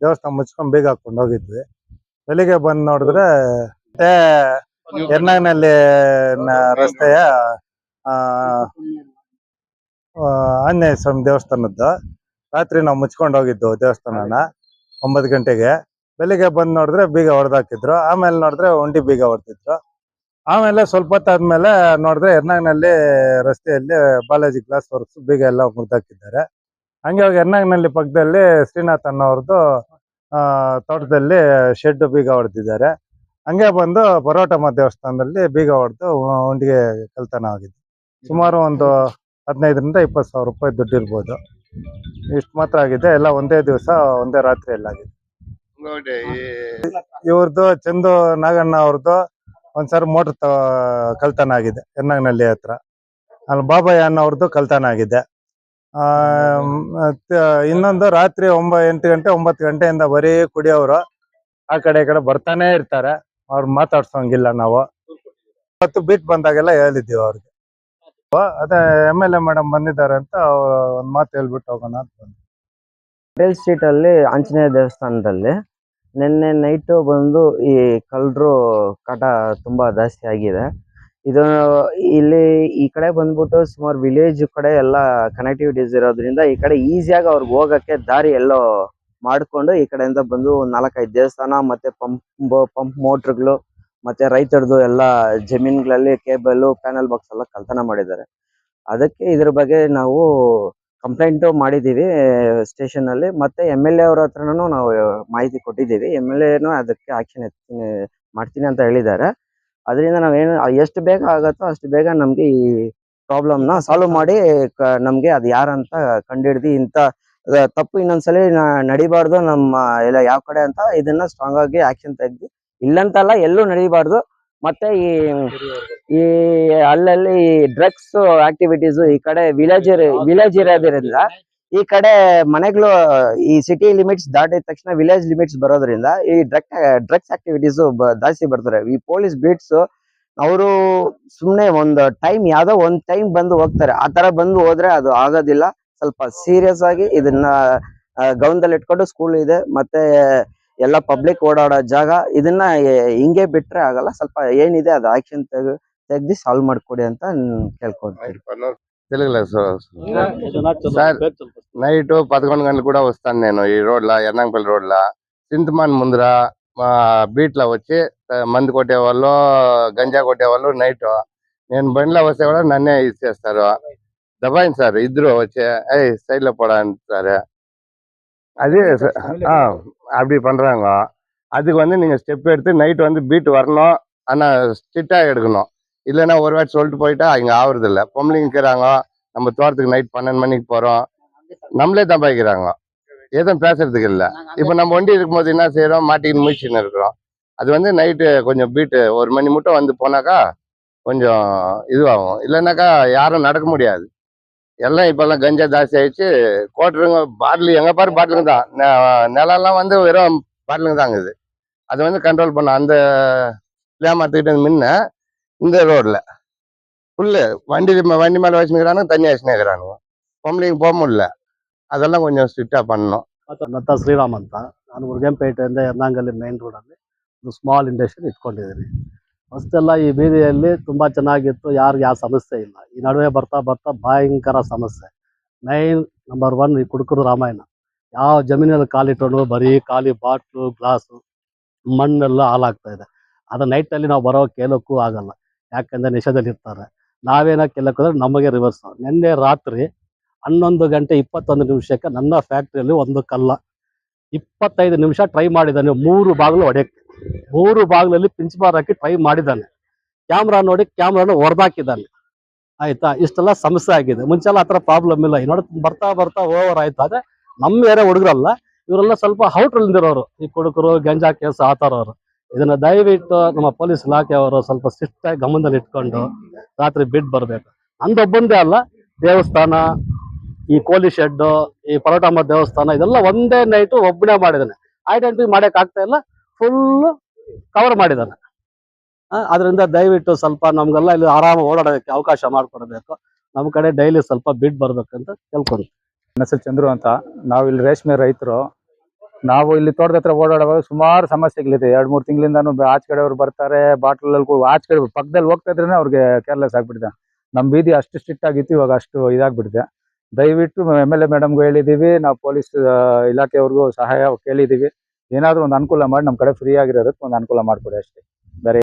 ದೇವಸ್ಥಾನ ಮುಚ್ಕೊಂಡು ಬೀಗ ಹಾಕೊಂಡು ಹೋಗಿದ್ವಿ. ಬೆಳಿಗ್ಗೆ ಬಂದು ನೋಡಿದ್ರೆ ಎರ್ನಾಗ್ನಲ್ಲಿ ರಸ್ತೆಯ ಆಂಜನೇಯ ಸ್ವಾಮಿ ದೇವಸ್ಥಾನದ್ದು ರಾತ್ರಿ ನಾವು ಮುಚ್ಕೊಂಡು ಹೋಗಿದ್ದು ದೇವಸ್ಥಾನನ 9 ಗಂಟೆಗೆ. ಬೆಳಿಗ್ಗೆ ಬಂದು ನೋಡಿದ್ರೆ ಬೀಗ ಹೊಡೆದಾಕಿದ್ರು. ಆಮೇಲೆ ನೋಡಿದ್ರೆ ಒಂಟಿ ಬೀಗ ಹೊಡೆದಿದ್ರು. ಆಮೇಲೆ ಸ್ವಲ್ಪ ಹೊತ್ತಾದ್ಮೇಲೆ ನೋಡಿದ್ರೆ ಎರ್ನಾಗ್ನಲ್ಲಿ ರಸ್ತೆಯಲ್ಲಿ ಬಾಲಾಜಿ ಗ್ಲಾಸ್ ವರ್ಕ್ಸ್ ಬೀಗ ಎಲ್ಲ ಮುರಿದಾಕಿದ್ದಾರೆ. ಹಂಗೆ ಹೋಗಿ ಎರ್ನಾಗ್ನಲ್ಲಿ ಪಕ್ಕದಲ್ಲಿ ಶ್ರೀನಾಥ್ ಅನ್ನೋರ್ದು ತೋಟದಲ್ಲಿ ಶೆಡ್ ಬೀಗ ಹೊಡೆದಿದ್ದಾರೆ. ಹಂಗೆ ಬಂದು ಪರೋಟಮ್ಮ ದೇವಸ್ಥಾನದಲ್ಲಿ ಬೀಗ ಹೊಡೆದು ಒಂಟಿಗೆ ಕಳ್ತನ ಆಗಿದೆ. ಸುಮಾರು ಒಂದು 15,000 - 20,000 ರೂಪಾಯಿ ದುಡ್ಡು ಇರ್ಬೋದು. ಇಷ್ಟು ಮಾತ್ರ ಆಗಿದೆ. ಎಲ್ಲ ಒಂದೇ ದಿವಸ ಒಂದೇ ರಾತ್ರಿ ಎಲ್ಲ ಆಗಿದೆ. ಇವ್ರದ್ದು ಚಂದು ನಾಗಣ್ಣ ಅವ್ರದ್ದು ಒಂದ್ಸರಿ ಮೋಟರ್ ಕಳ್ತನ ಆಗಿದೆ ಎರ್ನಾಗ್ನಲ್ಲಿ ಹತ್ರ. ಅಲ್ಲಿ ಬಾಬಯ್ಯ ಅನ್ನೋರ್ದು ಕಳ್ತನ ಆಗಿದೆ. ಇನ್ನೊಂದು ರಾತ್ರಿ 8 ಗಂಟೆ 9 ಗಂಟೆಯಿಂದ ಬರೀ ಕುಡಿಯೋರು ಆ ಕಡೆ ಈ ಕಡೆ ಬರ್ತಾನೆ ಇರ್ತಾರೆ. ಅವ್ರು ಮಾತಾಡ್ಸೋಂಗಿಲ್ಲ. ನಾವು ಇವತ್ತು ಬೀಟ್ ಬಂದಾಗೆಲ್ಲ ಹೇಳಿದ್ದೀವಿ ಅವ್ರಿಗೆ. ಅದೇ MLA ಮೇಡಮ್ ಬಂದಿದ್ದಾರೆ ಅಂತ ಒಂದು ಮಾತು ಹೇಳ್ಬಿಟ್ಟು ಹೋಗೋಣ ಅಂತ ಬಂದು. ಪಟೇಲ್ ಸ್ಟ್ರೀಟ್ ಅಲ್ಲಿ ಆಂಜನೇಯ ದೇವಸ್ಥಾನದಲ್ಲಿ ನಿನ್ನೆ ನೈಟು ಬಂದು ಈ ಕಳ್ಳರು ಕಾಟ ತುಂಬಾ ಜಾಸ್ತಿ ಆಗಿದೆ. ಇದು ಇಲ್ಲಿ ಈ ಕಡೆ ಬಂದ್ಬಿಟ್ಟು ಸುಮಾರು ವಿಲೇಜ್ ಕಡೆ ಎಲ್ಲ ಕನೆಕ್ಟಿವಿಟೀಸ್ ಇರೋದ್ರಿಂದ ಈ ಕಡೆ ಈಸಿಯಾಗಿ ಅವ್ರಿಗೆ ಹೋಗಕ್ಕೆ ದಾರಿ ಎಲ್ಲೋ ಮಾಡ್ಕೊಂಡು ಈ ಕಡೆಯಿಂದ ಬಂದು 4-5 ದೇವಸ್ಥಾನ ಮತ್ತೆ ಪಂಪ್ ಮೋಟ್ರ್ಗಳು ಮತ್ತೆ ರೈತರದು ಎಲ್ಲ ಜಮೀನುಗಳಲ್ಲಿ ಕೇಬಲ್ ಪ್ಯಾನಲ್ ಬಾಕ್ಸ್ ಎಲ್ಲ ಕಳ್ತನ ಮಾಡಿದ್ದಾರೆ. ಅದಕ್ಕೆ ಇದ್ರ ಬಗ್ಗೆ ನಾವು ಕಂಪ್ಲೇಂಟ್ ಮಾಡಿದ್ದೀವಿ ಸ್ಟೇಷನ್ ಅಲ್ಲಿ. ಮತ್ತೆ MLA ಅವ್ರ ಹತ್ರನೂ ನಾವು ಮಾಹಿತಿ ಕೊಟ್ಟಿದ್ದೀವಿ. MLAನು ಅದಕ್ಕೆ ಆಕ್ಷನ್ ಮಾಡ್ತೀನಿ ಅಂತ ಹೇಳಿದ್ದಾರೆ. ಅದರಿಂದ ನಾವೇನು ಎಷ್ಟು ಬೇಗ ಆಗತ್ತೋ ಅಷ್ಟು ಬೇಗ ನಮ್ಗೆ ಈ ಪ್ರಾಬ್ಲಮ್ನ ಸಾಲ್ವ್ ಮಾಡಿ ನಮ್ಗೆ ಅದು ಯಾರಂತ ಕಂಡುಹಿಡ್ದು ಇಂಥ ತಪ್ಪು ಇನ್ನೊಂದ್ಸಲಿ ನಡಿಬಾರ್ದು ನಮ್ಮ ಎಲ್ಲ ಯಾವ ಕಡೆ ಅಂತ ಇದನ್ನ ಸ್ಟ್ರಾಂಗ್ ಆಗಿ ಆಕ್ಷನ್ ತೆಗ್ದು ಇಲ್ಲಂತಲ್ಲ ಎಲ್ಲೂ ನಡಿಬಾರ್ದು. ಮತ್ತೆ ಈ ಅಲ್ಲಲ್ಲಿ ಡ್ರಗ್ಸ್ ಆಕ್ಟಿವಿಟೀಸ್ ಈ ಕಡೆ ವಿಲೇಜ್ ಇರೋದ್ರಿಂದ ಈ ಕಡೆ ಮನೆಗಳು ಈ ಸಿಟಿ ಲಿಮಿಟ್ಸ್ ದಾಟಿದ ತಕ್ಷಣ ವಿಲೇಜ್ ಲಿಮಿಟ್ಸ್ ಬರೋದ್ರಿಂದ ಈ ಡ್ರಗ್ಸ್ ಆಕ್ಟಿವಿಟೀಸ್ ಜಾಸ್ತಿ ಬರ್ತಾರೆ. ಈ ಪೊಲೀಸ್ ಬೀಟ್ಸ್ ಅವರು ಸುಮ್ನೆ ಒಂದು ಟೈಮ್ ಯಾವ್ದೋ ಒಂದ್ ಟೈಮ್ ಬಂದು ಹೋಗ್ತಾರೆ. ಆ ತರ ಬಂದು ಹೋದ್ರೆ ಅದು ಆಗೋದಿಲ್ಲ. ಸ್ವಲ್ಪ ಸೀರಿಯಸ್ ಆಗಿ ಇದನ್ನ ಗಮನದಲ್ಲಿ ಇಟ್ಕೊಂಡು ಸ್ಕೂಲ್ ಇದೆ ಮತ್ತೆ ಎಲ್ಲ ಪಬ್ಲಿಕ್ ಓಡಾಡೋ ಜಾಗ ಇದನ್ನ ಹಿಂಗೆ ಬಿಟ್ರೆ ಆಗಲ್ಲ. ಸ್ವಲ್ಪ ಏನಿದೆ ಅದು ಆಕ್ಷನ್ ತೆಗ್ದು ಸಾಲ್ವ್ ಮಾಡ್ಕೊಡಿ ಅಂತ ಕೇಳ್ಕೊಂತೀನಿ. తెలుగులో సార్ నైట్ 11 గంటలు కూడా వస్తాను నేను ఈ రోడ్ల ఎర్నాంపల్లి రోడ్ల చింతమాన్ ముందర బీట్లో వచ్చి మందు కొట్టేవాళ్ళు గంజా కొట్టేవాళ్ళు నైట్ నేను బండిలో వస్తే కూడా నన్నే ఇచ్చేస్తారు. దబాయింది సార్ ఇద్దరు వచ్చి సైడ్ లో போடா சார். அது அப்படி பண்றாங்க. அதுக்கு வந்து நீங்க ஸ்டெப் எடுத்து நைட் வந்து பீட் வரணும். ஆனா ஸ்ட்ரிக்டா எடுக்கணும். இல்லைன்னா ஒரு வாட்டி சொல்லிட்டு போயிட்டா இங்க ஆகுறது இல்லை. பொம்பளைங்க இருக்கிறாங்க. நம்ம தோட்டத்துக்கு நைட் 12 மணிக்கு போறோம். நம்மளே தப்பாய்க்கிறாங்க. எதுவும் பேசுறதுக்கு இல்லை. இப்போ நம்ம வண்டி இருக்கும்போது என்ன செய்யறோம், மாட்டிக்கின்னு முயற்சின்னு இருக்கிறோம். அது வந்து நைட்டு கொஞ்சம் பீட்டு 1 மணி மட்டும் வந்து போனாக்கா கொஞ்சம் இதுவாகும். இல்லைன்னாக்கா யாரும் நடக்க முடியாது. எல்லாம் இப்பெல்லாம் கஞ்சா ஜாஸ்தி ஆயிடுச்சு. கோட்டருங்க பாட்டில் எங்க பாரு பாட்டிலுங்க தான். நிலம்லாம் வந்து வெறும் பாட்டிலுங்க தாங்க இது. அதை வந்து கண்ட்ரோல் பண்ண அந்த ஏமாத்திக்கிட்டு முன்ன இந்த ரோட்ல ஃபுல்லு வண்டி மேலே வச்சுக்கிறானுங்க, தண்ணி வச்சுக்கிறானுங்க. பொம்பளைங்க போக முடியல. ಅದೆಲ್ಲ ಕೊಂಚ ಸ್ಟ್ರಿಕ್ಟ್ பண்ணணும். ನನ್ನ ಶ್ರೀರಾಮ್ ಅಂತ. ನಾನು ಮುರುಗೇನಪೇಟೆಯಿಂದ ಎರ್ನಾಂಗಲ್ಲಿ ಮೇನ್ ರೋಡಲ್ಲಿ ಒಂದು ಸ್ಮಾಲ್ ಇಂಡಸ್ಟ್ರಿ ಇಟ್ಕೊಂಡಿದ್ದೀನಿ. ಫಸ್ಟೆಲ್ಲ ಈ ಬೀದಿಯಲ್ಲಿ ತುಂಬ ಚೆನ್ನಾಗಿತ್ತು. ಯಾರಿಗೆ ಯಾವ ಸಮಸ್ಯೆ ಇಲ್ಲ. ಈ ನಡುವೆ ಬರ್ತಾ ಬರ್ತಾ ಭಯಂಕರ ಸಮಸ್ಯೆ. ನಂಬರ್ 1 ಈ ಕುಡುಕರು ರಾಮಾಯಣ. ಯಾವ ಜಮೀನಲ್ಲಿ ಕಾಲಿಟ್ಟರು ಬರೀ ಖಾಲಿ ಬಾಟ್ಲು ಗ್ಲಾಸು ಮಣ್ಣೆಲ್ಲ ಹಾಳಾಗ್ತಾ ಇದೆ. ಅದು ನೈಟಲ್ಲಿ ನಾವು ಬರೋ ಕೇಳೋಕ್ಕೂ ಆಗಲ್ಲ. ಯಾಕೆಂದರೆ ನಿಷೇಧದಲ್ಲಿ ಇರ್ತಾರೆ. ನಾವೇನೋ ಕೇಳೋಕ್ಕೋದ್ರೆ ನಮಗೆ ರಿವರ್ಸ್. ನಿನ್ನೆ ರಾತ್ರಿ 11 ಗಂಟೆ 21 ನಿಮಿಷಕ್ಕೆ ನನ್ನ ಫ್ಯಾಕ್ಟ್ರಿಯಲ್ಲಿ ಒಂದು ಕಲ್ಲ 25 ನಿಮಿಷ ಟ್ರೈ ಮಾಡಿದ್ದಾನೆ. 3 ಬಾಗಿಲು ಹೊಡೆಯಕ್ಕೆ. 3 ಬಾಗಿಲಲ್ಲಿ ಪಿಂಚ್ ಬಾರ್ ಹಾಕಿ ಟ್ರೈ ಮಾಡಿದ್ದಾನೆ. ಕ್ಯಾಮ್ರಾ ನೋಡಿ ಕ್ಯಾಮ್ರಾನ ಹೊಡೆದಾಕಿದ್ದಾನೆ. ಆಯ್ತಾ, ಇಷ್ಟೆಲ್ಲ ಸಮಸ್ಯೆ ಆಗಿದೆ. ಮುಂಚೆಲ್ಲ ಆ ಥರ ಪ್ರಾಬ್ಲಮ್ ಇಲ್ಲ. ನೋಡಿ ಬರ್ತಾ ಬರ್ತಾ ಓವರ್ ಆಯ್ತು. ಆದರೆ ನಮ್ಮ ಏರಿಯಾ ಹುಡುಗರಲ್ಲ, ಇವರೆಲ್ಲ ಸ್ವಲ್ಪ ಔಟ್ರಲ್ಲಿರೋರು. ಈ ಕುಡುಕರು ಗಂಜಾ ಕೇಸ್ ಆ ಥರವರು. ಇದನ್ನ ದಯವಿಟ್ಟು ನಮ್ಮ ಪೊಲೀಸ್ ಇಲಾಖೆಯವರು ಸ್ವಲ್ಪ ಶಿಸ್ತಾಗಿ ಗಮನದಲ್ಲಿ ಇಟ್ಕೊಂಡು ರಾತ್ರಿ ಬಿಟ್ಟು ಬರಬೇಕು. ನಂದೊಬ್ಬಂದೇ ಅಲ್ಲ, ದೇವಸ್ಥಾನ, ಈ ಕೋಲಿ ಶೆಡ್, ಈ ಪರೋಟಮ್ಮ ದೇವಸ್ಥಾನ ಇದೆಲ್ಲ ಒಂದೇ ನೈಟು ಒಬ್ಬನೇ ಮಾಡಿದ್ದಾನೆ. ಐಡೆಂಟಿಫೈ ಮಾಡಕ್ ಆಗ್ತಾ ಇಲ್ಲ. ಫುಲ್ ಕವರ್ ಮಾಡಿದ್ದಾನೆ. ಅದರಿಂದ ದಯವಿಟ್ಟು ಸ್ವಲ್ಪ ನಮ್ಗೆಲ್ಲ ಇಲ್ಲಿ ಆರಾಮ ಓಡಾಡೋದಕ್ಕೆ ಅವಕಾಶ ಮಾಡಿಕೊಡ್ಬೇಕು. ನಮ್ಮ ಕಡೆ ಡೈಲಿ ಸ್ವಲ್ಪ ಬಿಟ್ಟು ಬರ್ಬೇಕಂತ ಕೇಳ್ಕೊಂಡು. ನನ್ನ ಹೆಸರು ಚಂದ್ರು ಅಂತ. ನಾವು ಇಲ್ಲಿ ರೇಷ್ಮೆ ರೈತರು. ನಾವು ಇಲ್ಲಿ ತೋಟದ ಹತ್ರ ಓಡಾಡುವಾಗ ಸುಮಾರು ಸಮಸ್ಯೆಗಳಿದೆ. 2-3 ತಿಂಗಳಿಂದಾನು ಆಚೆ ಕಡೆಯವ್ರು ಬರ್ತಾರೆ, ಬಾಟ್ಲಲ್ಲಿ ಆಚೆ ಕಡೆ ಪಕ್ಕದಲ್ಲಿ ಹೋಗ್ತಾ ಇದ್ರೇನೆ ಅವ್ರಿಗೆ ಕೇರ್ಲೆಸ್ ಆಗ್ಬಿಟ್ಟಿದೆ. ನಮ್ಮ ಬೀದಿ ಅಷ್ಟು ಸ್ಟ್ರಿಕ್ಟ್ ಆಗಿತ್ತು, ಇವಾಗ ಅಷ್ಟು ಇದಾಗ್ಬಿಟ್ಟಿದೆ. ದಯವಿಟ್ಟು MLA ಮೇಡಮ್ಗೂ ಹೇಳಿದ್ದೀವಿ, ನಾವು ಪೊಲೀಸ್ ಇಲಾಖೆಯವ್ರಿಗೂ ಸಹಾಯ ಕೇಳಿದ್ದೀವಿ. ಏನಾದರೂ ಒಂದು ಅನುಕೂಲ ಮಾಡಿ ನಮ್ಮ ಕಡೆ ಫ್ರೀ ಆಗಿರೋದಕ್ಕೆ ಒಂದು ಅನುಕೂಲ ಮಾಡಿಕೊಡಿ ಅಷ್ಟೇ. ಬೇರೆ